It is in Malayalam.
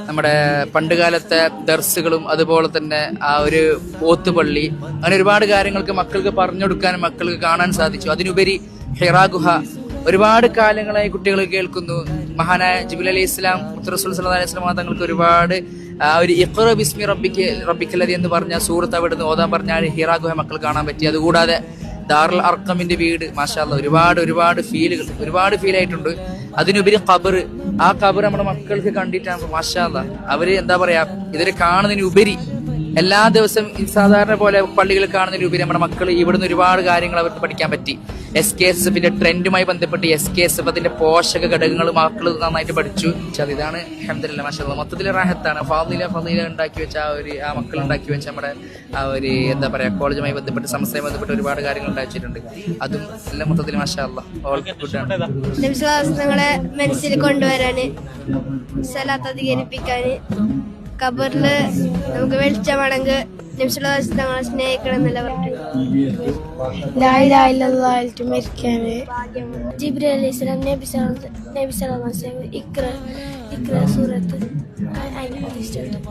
നമ്മുടെ പണ്ടുകാലത്തെ ദർസുകളും അതുപോലെ തന്നെ ആ ഒരു പോത്തുപള്ളി, അങ്ങനെ ഒരുപാട് കാര്യങ്ങൾക്ക് മക്കൾക്ക് പറഞ്ഞു കൊടുക്കാനും മക്കൾക്ക് കാണാൻ സാധിച്ചു. അതിനുപരി ഹിറാ ഗുഹ ഒരുപാട് കാലങ്ങളായി കുട്ടികൾ കേൾക്കുന്നു. മഹാനായ ജിബ്രീൽ അലൈഹി ഇസ്ലാം റസൂൽ സല്ലല്ലാഹു അലൈഹി വസല്ലം തങ്ങൾക്ക് ഒരുപാട് ഒരു ഇഖ്റ ബിസ്മി റബ്ബിക്കല്ലദീ എന്ന് പറഞ്ഞ സൂറത്ത് അവിടുന്ന് ഓതാൻ പറഞ്ഞാൽ ഹിറാ ഗുഹ മക്കൾ കാണാൻ പറ്റി. അതുകൂടാതെ ദാറുൽ അർഖമിന്റെ വീട്, മാഷാ അല്ലാഹ്, ഒരുപാട് ഫീൽ ആയിട്ടുണ്ട്. അതിനുപരി ഖബർ, ആ ഖബർ നമ്മുടെ മക്കൾക്ക് കണ്ടിട്ടാണ് മാഷാ അല്ലാഹ് അവര് എന്താ പറയാ, ഇതിനെ കാണുന്നതിനുപരി എല്ലാ ദിവസവും സാധാരണ പോലെ പള്ളികൾ കാണുന്നതിനുപരി നമ്മുടെ മക്കൾ ഇവിടുന്ന് ഒരുപാട് കാര്യങ്ങൾ അവർക്ക് പഠിക്കാൻ പറ്റി. SKSFന്റെ ട്രെൻഡുമായി ബന്ധപ്പെട്ട് SKSF അതിന്റെ പോഷക ഘടകങ്ങൾ മക്കൾ നന്നായിട്ട് പഠിച്ചു. ഇതാണ് അൽഹംദുലില്ലാഹ് മാഷാ അല്ലാഹ് മൊത്തത്തിൽ റാഹത്താണ്. ഫാദില ഉണ്ടാക്കി വെച്ച ആ മക്കൾ ഉണ്ടാക്കി വെച്ച നമ്മുടെ ആ ഒരു എന്താ പറയാ കോളേജുമായി ബന്ധപ്പെട്ട് സംസ്ഥയുമായി ബന്ധപ്പെട്ട് ഒരുപാട് കാര്യങ്ങൾ ഉണ്ടാക്കിയിട്ടുണ്ട്. അതും എല്ലാം മൊത്തത്തിൽ മാഷാ അല്ലാഹ് ഓൾ ഗുഡാണ്. നിങ്ങളെ മനസ്സിൽ കൊണ്ടുവരാന്, സലാത്ത് അധികരിപ്പിക്കാന്, ഖബറില് നമുക്ക് വെളിച്ചമാണെങ്കിൽ തങ്ങളെ സ്നേഹിക്കണം എന്നല്ല പറഞ്ഞു. മരിക്കാന് ജിബ്രീൽ അലൈഹി സ്വലാം നബി സല്ലല്ലാഹു അലൈഹി വസല്ലം ഇഖ്റ സൂറത്ത് അതിനെ ഇഷ്ടപ്പെട്ടു.